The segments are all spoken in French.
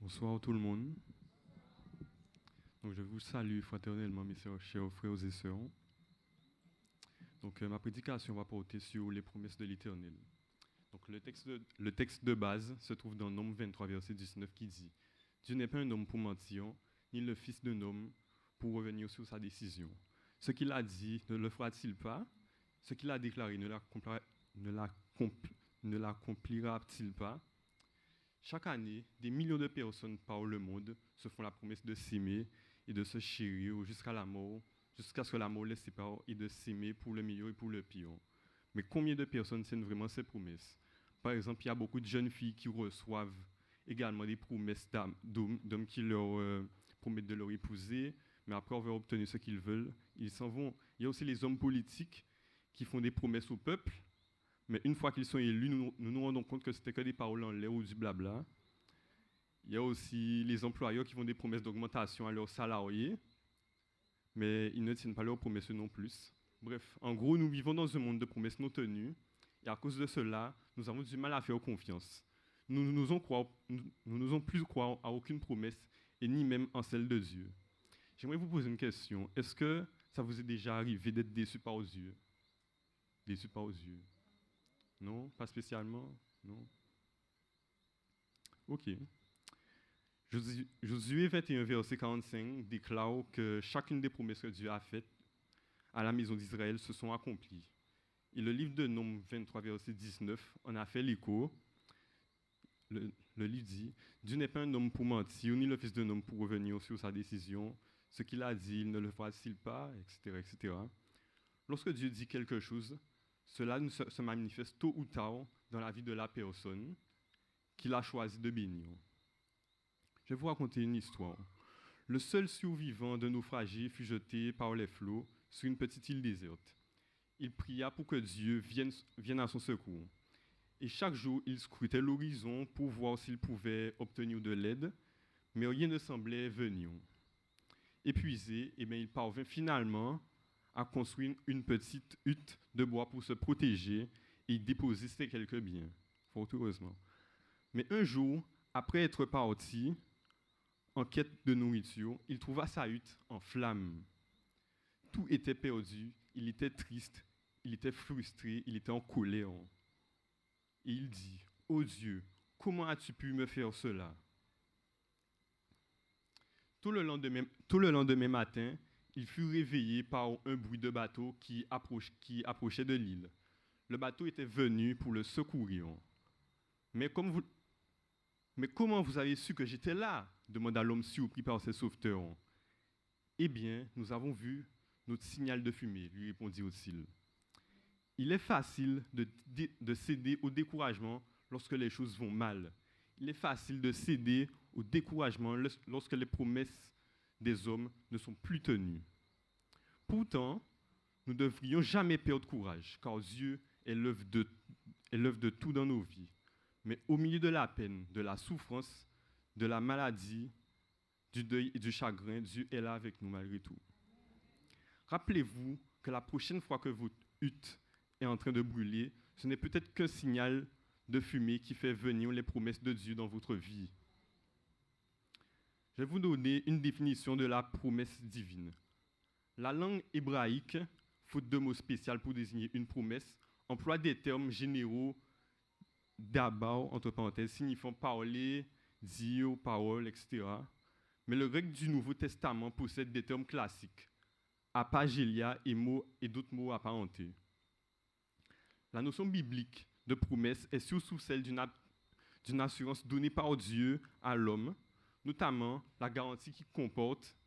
Bonsoir tout le monde. Donc, je vous salue fraternellement, mes chers frères et sœurs. Donc, ma prédication va porter sur les promesses de l'Éternel. Donc, le texte de base se trouve dans Nombre 23, verset 19, qui dit Dieu n'est pas un homme pour mentir, ni le fils d'un homme pour revenir sur sa décision. Ce qu'il a dit, ne le fera-t-il pas? Ce qu'il a déclaré, ne l'accomplira-t-il pas? Chaque année, des millions de personnes par le monde se font la promesse de s'aimer et de se chérir jusqu'à la mort, jusqu'à ce que la mort les sépare et de s'aimer pour le meilleur et pour le pire. Mais combien de personnes tiennent vraiment ces promesses? Par exemple, il y a beaucoup de jeunes filles qui reçoivent également des promesses d'hommes qui leur promettent de leur épouser, mais après avoir obtenu ce qu'ils veulent, ils s'en vont. Il y a aussi les hommes politiques qui font des promesses au peuple, mais une fois qu'ils sont élus, nous rendons compte que c'était que des paroles en l'air ou du blabla. Il y a aussi les employeurs qui font des promesses d'augmentation à leurs salariés, mais ils ne tiennent pas leurs promesses non plus. Bref, en gros, nous vivons dans un monde de promesses non tenues, et à cause de cela, nous avons du mal à faire confiance. Nous n'osons plus croire à aucune promesse, et ni même en celle de Dieu. J'aimerais vous poser une question. Est-ce que ça vous est déjà arrivé d'être déçu par Dieu? Déçu par Dieu? Non? Pas spécialement? Non? Ok. Josué 21, verset 45 déclare que chacune des promesses que Dieu a faites à la maison d'Israël se sont accomplies. Et le livre de Nombre 23, verset 19 en a fait l'écho. Le livre dit Dieu n'est pas un homme pour mentir, ni le fils d'un homme pour revenir sur sa décision. Ce qu'il a dit, il ne le fera-t-il pas, etc., etc. Lorsque Dieu dit quelque chose, cela se manifeste tôt ou tard dans la vie de la personne qu'il a choisi de bénir. Je vais vous raconter une histoire. Le seul survivant d'un naufragé fut jeté par les flots sur une petite île déserte. Il pria pour que Dieu vienne à son secours. Et chaque jour, il scrutait l'horizon pour voir s'il pouvait obtenir de l'aide, mais rien ne semblait venir. Épuisé, il parvint finalement à construire une petite hutte de bois pour se protéger et y déposer ses quelques biens, fort heureusement. Mais un jour, après être parti, en quête de nourriture, il trouva sa hutte en flammes. Tout était perdu, il était triste, il était frustré, il était en colère. Et il dit, ô Dieu, comment as-tu pu me faire cela? Tout le lendemain matin, il fut réveillé par un bruit de bateau qui approchait de l'île. Le bateau était venu pour le secourir. Mais, mais comment vous avez su que j'étais là? Demanda l'homme surpris par ses sauveteurs. Eh bien, nous avons vu notre signal de fumée, lui répondit-il. Il est facile de céder au découragement lorsque les choses vont mal. Il est facile de céder au découragement lorsque les promesses des hommes ne sont plus tenues. Pourtant, nous ne devrions jamais perdre courage, car Dieu est l'œuvre de tout dans nos vies. Mais au milieu de la peine, de la souffrance, de la maladie, du deuil et du chagrin, Dieu est là avec nous malgré tout. Rappelez-vous que la prochaine fois que votre hutte est en train de brûler, ce n'est peut-être qu'un signal de fumée qui fait venir les promesses de Dieu dans votre vie. Je vais vous donner une définition de la promesse divine. La langue hébraïque, faute de mots spéciaux pour désigner une promesse, emploie des termes généraux d'abord, entre parenthèses, signifiant parler, dire, parole, etc. Mais le grec du Nouveau Testament possède des termes classiques, apagélia et d'autres mots apparentés. La notion biblique de promesse est surtout celle d'une assurance donnée par Dieu à l'homme, notamment la garantie qui comporte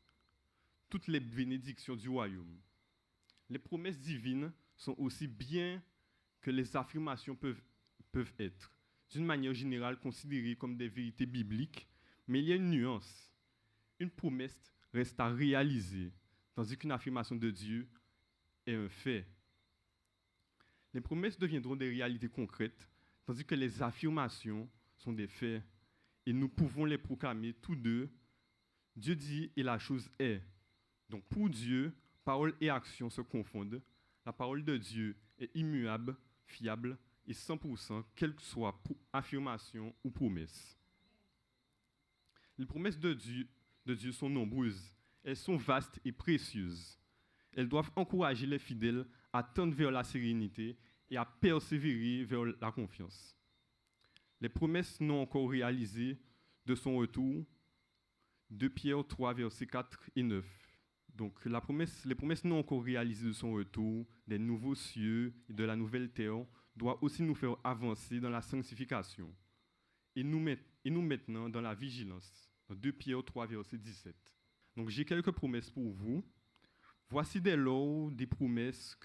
toutes les bénédictions du royaume. Les promesses divines sont aussi bien que les affirmations peuvent être, d'une manière générale, considérées comme des vérités bibliques, mais il y a une nuance. Une promesse reste à réaliser, tandis qu'une affirmation de Dieu est un fait. Les promesses deviendront des réalités concrètes, tandis que les affirmations sont des faits. Et nous pouvons les proclamer tous deux. Dieu dit et la chose est. Donc pour Dieu, parole et action se confondent. La parole de Dieu est immuable, fiable et 100%, quelle que soit affirmation ou promesse. Les promesses de Dieu sont nombreuses, elles sont vastes et précieuses. Elles doivent encourager les fidèles à tendre vers la sérénité et à persévérer vers la confiance. Les promesses non encore réalisées de son retour, 2 Pierre 3, versets 4 et 9. Donc les promesses non encore réalisées de son retour, des nouveaux cieux et de la nouvelle terre, doivent aussi nous faire avancer dans la sanctification et nous maintenant dans la vigilance. Dans 2 Pierre 3, verset 17. Donc j'ai quelques promesses pour vous. Voici dès lors des promesses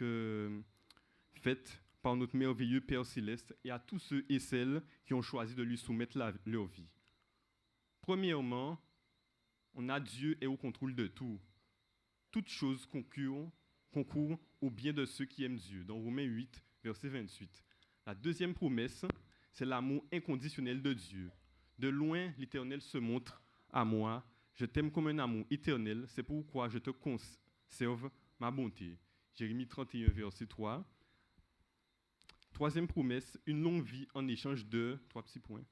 faites par notre merveilleux Père Céleste et à tous ceux et celles qui ont choisi de lui soumettre leur vie. Premièrement, on a Dieu est au contrôle de tout. Toutes choses concourent au bien de ceux qui aiment Dieu. Dans Romains 8, verset 28. La deuxième promesse, c'est l'amour inconditionnel de Dieu. De loin, l'Éternel se montre à moi. Je t'aime comme un amour éternel. C'est pourquoi je te conserve ma bonté. Jérémie 31, verset 3. Troisième promesse, une longue vie en échange de, 3 petits points.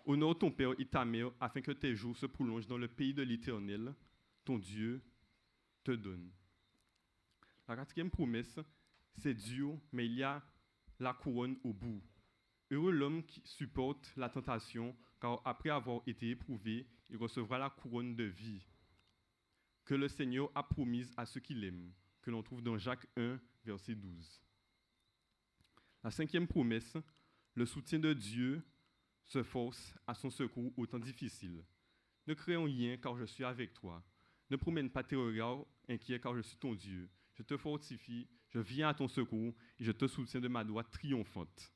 Honore ton père et ta mère afin que tes jours se prolongent dans le pays de l'Éternel, ton Dieu te donne. La quatrième promesse, c'est dur, mais il y a la couronne au bout. Heureux l'homme qui supporte la tentation, car après avoir été éprouvé, il recevra la couronne de vie que le Seigneur a promise à ceux qui l'aiment, que l'on trouve dans Jacques 1, verset 12. La cinquième promesse, le soutien de Dieu se force à son secours au temps difficile. Ne craignons rien, car je suis avec toi. Ne promène pas tes regards inquiets, car je suis ton Dieu. Je te fortifie, je viens à ton secours et je te soutiens de ma droite triomphante,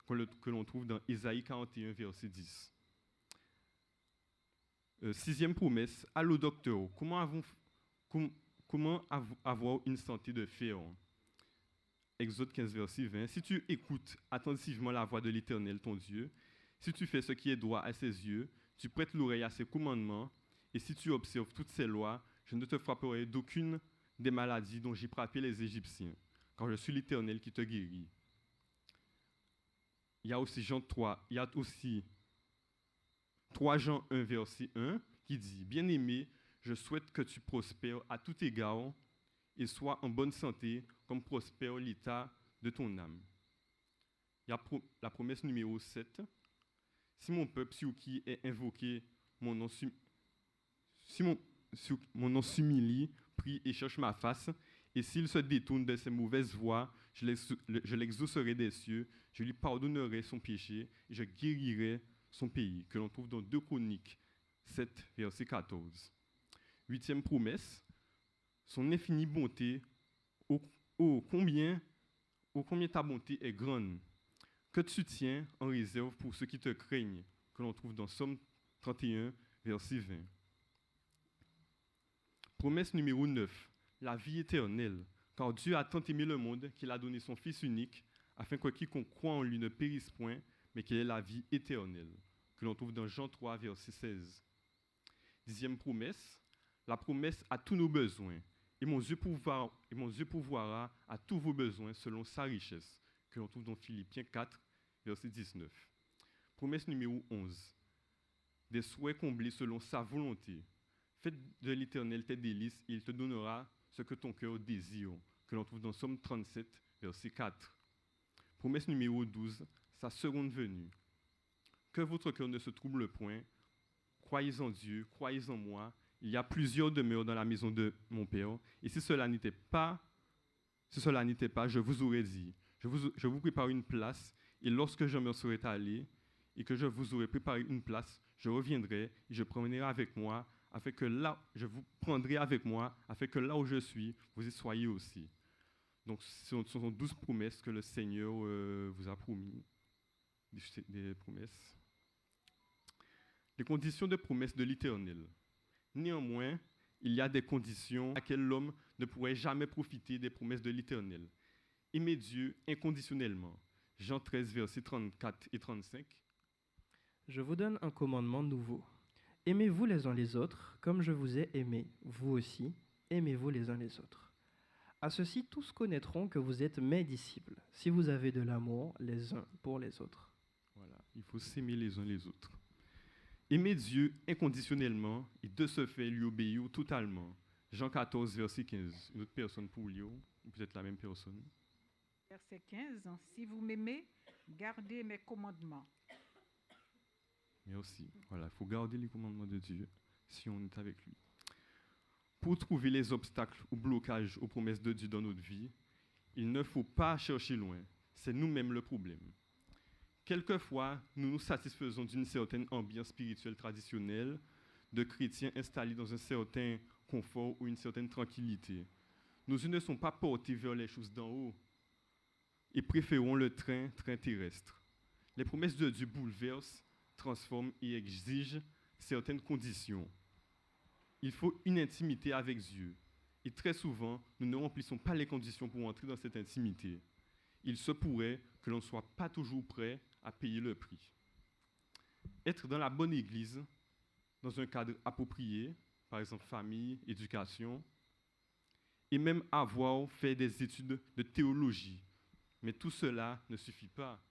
que l'on trouve dans Ésaïe 41, verset 10. Sixième promesse, allô docteur, comment avoir une santé de fer? Exode 15, verset 20. Si tu écoutes attentivement la voix de l'Éternel, ton Dieu, si tu fais ce qui est droit à ses yeux, tu prêtes l'oreille à ses commandements, et si tu observes toutes ses lois, je ne te frapperai d'aucune des maladies dont j'ai frappé les Égyptiens, car je suis l'Éternel qui te guérit. Il y a aussi 3 Jean 1, verset 1, qui dit « Bien-aimé, je souhaite que tu prospères à tout égard et sois en bonne santé, comme prospère l'état de ton âme. » Il y a la promesse numéro 7. « Si mon peuple sur qui est invoqué mon nom s'humilie, prie et cherche ma face, et s'il se détourne de ses mauvaises voies, je l'exaucerai des cieux, je lui pardonnerai son péché, et je guérirai son pays. » Que l'on trouve dans 2 Chroniques 7, verset 14. Huitième promesse, son infinie bonté, combien ta bonté est grande, que tu tiens en réserve pour ceux qui te craignent, que l'on trouve dans Somme 31, verset 20. Promesse numéro 9, la vie éternelle, car Dieu a tant aimé le monde qu'il a donné son Fils unique, afin que quiconque croit en lui ne périsse point, mais qu'il ait la vie éternelle, que l'on trouve dans Jean 3, verset 16. Dixième promesse, la promesse à tous nos besoins. Et mon Dieu pourvoira à tous vos besoins selon sa richesse, que l'on trouve dans Philippiens 4, verset 19. Promesse numéro 11. Des souhaits comblés selon sa volonté. Faites de l'Éternel tes délices, et il te donnera ce que ton cœur désire, que l'on trouve dans Somme 37, verset 4. Promesse numéro 12. Sa seconde venue. Que votre cœur ne se trouble point. Croyez en Dieu, croyez en moi. Il y a plusieurs demeures dans la maison de mon Père. Et si cela n'était pas, je vous aurais dit. Je vous prépare une place. Et lorsque je me serai allé et que je vous aurai préparé une place, je reviendrai et je prendrai avec moi, afin que là où je suis, vous y soyez aussi. Donc, ce sont 12 promesses que le Seigneur vous a promis. Des promesses. Les conditions de promesse de l'Éternel. Néanmoins, il y a des conditions à laquelle l'homme ne pourrait jamais profiter des promesses de l'Éternel. Aimer Dieu inconditionnellement. Jean 13, versets 34 et 35. Je vous donne un commandement nouveau. Aimez-vous les uns les autres, comme je vous ai aimé, vous aussi, aimez-vous les uns les autres. À ceci, tous connaîtront que vous êtes mes disciples, si vous avez de l'amour les uns pour les autres. Voilà, il faut s'aimer les uns les autres. Aimer Dieu inconditionnellement et de ce fait lui obéir totalement. Jean 14, verset 15. Une autre personne pour lire, ou peut-être la même personne. Verset 15. Si vous m'aimez, gardez mes commandements. Merci. Voilà, il faut garder les commandements de Dieu si on est avec lui. Pour trouver les obstacles ou blocages aux promesses de Dieu dans notre vie, il ne faut pas chercher loin. C'est nous-mêmes le problème. Quelquefois, nous nous satisfaisons d'une certaine ambiance spirituelle traditionnelle, de chrétiens installés dans un certain confort ou une certaine tranquillité. Nos yeux ne sont pas portés vers les choses d'en haut et préférons le train terrestre. Les promesses de Dieu bouleversent, transforment et exigent certaines conditions. Il faut une intimité avec Dieu. Et très souvent, nous ne remplissons pas les conditions pour entrer dans cette intimité. Il se pourrait que l'on ne soit pas toujours prêt à payer le prix. Être dans la bonne église, dans un cadre approprié, par exemple famille, éducation, et même avoir fait des études de théologie. Mais tout cela ne suffit pas.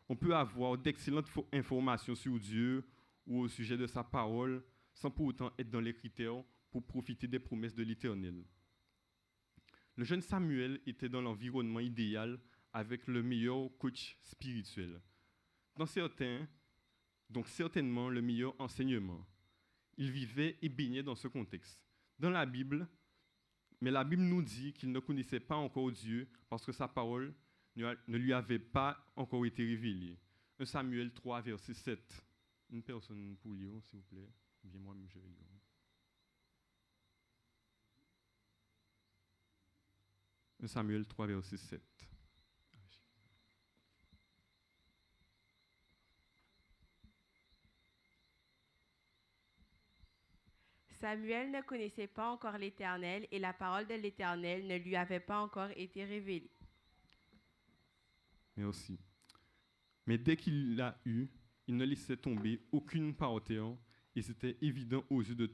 On peut avoir d'excellentes informations sur Dieu ou au sujet de sa parole, sans pour autant être dans les critères pour profiter des promesses de l'Éternel. Le jeune Samuel était dans l'environnement idéal avec le meilleur coach spirituel. Donc certainement le meilleur enseignement. Il vivait et baignait dans ce contexte. Dans la Bible, mais la Bible nous dit qu'il ne connaissait pas encore Dieu parce que sa parole ne lui avait pas encore été révélée. 1 Samuel 3, verset 7. Une personne pour lire, s'il vous plaît. Bien moi-même, je vais lire. 1 Samuel 3, verset 7. Samuel ne connaissait pas encore l'Éternel et la parole de l'Éternel ne lui avait pas encore été révélée. Merci. Mais dès qu'il l'a eu, il ne laissait tomber aucune par terre et c'était évident aux yeux de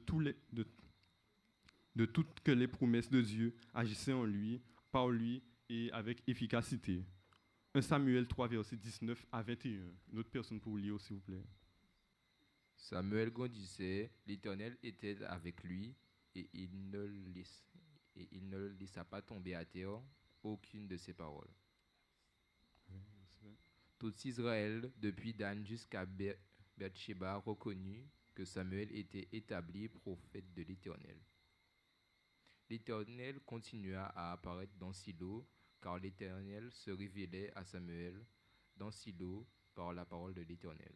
toutes que les promesses de Dieu agissaient en lui, par lui et avec efficacité. 1 Samuel 3, verset 19 à 21. Une autre personne pour lire, s'il vous plaît. Samuel grandissait, l'Éternel était avec lui, et il ne laissa pas tomber à terre aucune de ses paroles. Tout Israël, depuis Dan jusqu'à Beersheba, reconnut que Samuel était établi prophète de l'Éternel. L'Éternel continua à apparaître dans Silo, car l'Éternel se révélait à Samuel dans Silo par la parole de l'Éternel.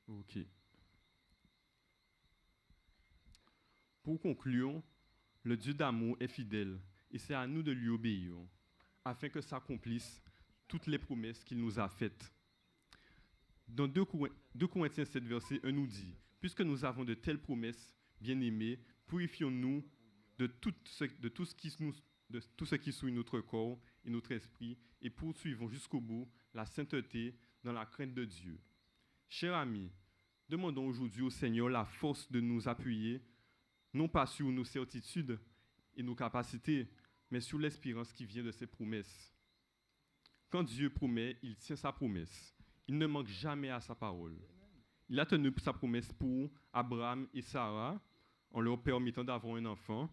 Ok. Pour conclure, le Dieu d'amour est fidèle et c'est à nous de lui obéir, afin que s'accomplissent toutes les promesses qu'il nous a faites. Dans 2 Corinthiens 7, verset 1 nous dit « Puisque nous avons de telles promesses, bien-aimés, purifions-nous de tout ce qui souille notre corps et notre esprit et poursuivons jusqu'au bout la sainteté dans la crainte de Dieu. » Chers amis, demandons aujourd'hui au Seigneur la force de nous appuyer, non pas sur nos certitudes et nos capacités, mais sur l'espérance qui vient de ses promesses. Quand Dieu promet, il tient sa promesse. Il ne manque jamais à sa parole. Il a tenu sa promesse pour Abraham et Sarah, en leur permettant d'avoir un enfant.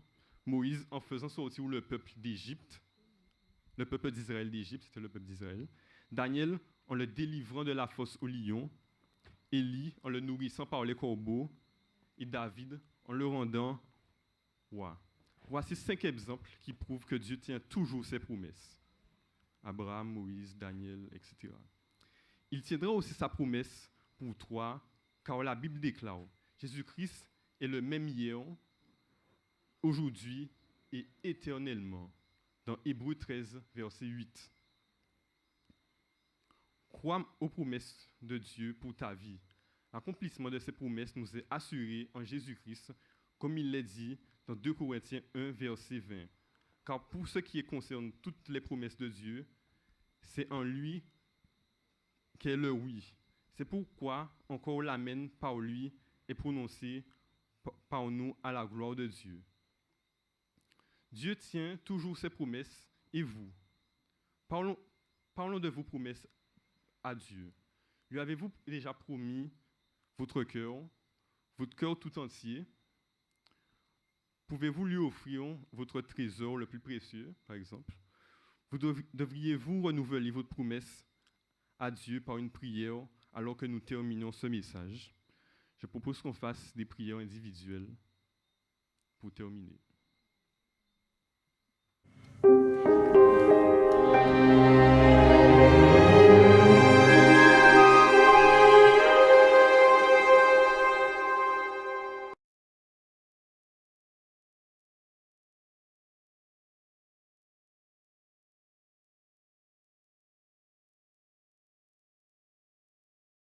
Moïse, en faisant sortir le peuple d'Égypte, le peuple d'Israël d'Égypte, c'était le peuple d'Israël. Daniel, en le délivrant de la fosse au lion. Élie, en le nourrissant par les corbeaux. Et David, en le rendant roi. Voici 5 exemples qui prouvent que Dieu tient toujours ses promesses. Abraham, Moïse, Daniel, etc. Il tiendra aussi sa promesse pour toi, car la Bible déclare Jésus-Christ est le même hier, aujourd'hui et éternellement, dans Hébreux 13, verset 8. Crois aux promesses de Dieu pour ta vie. L'accomplissement de ces promesses nous est assuré en Jésus-Christ, comme il l'est dit dans 2 Corinthiens 1, verset 20. Car pour ce qui concerne toutes les promesses de Dieu, c'est en lui qu'est le oui. C'est pourquoi encore l'amen par lui est prononcé par nous à la gloire de Dieu. Dieu tient toujours ses promesses et vous. Parlons de vos promesses à Dieu. Lui avez-vous déjà promis votre cœur, votre cœur tout entier, pouvez-vous lui offrir votre trésor le plus précieux, par exemple? Devriez-vous renouveler votre promesse à Dieu par une prière alors que nous terminons ce message? Je propose qu'on fasse des prières individuelles pour terminer.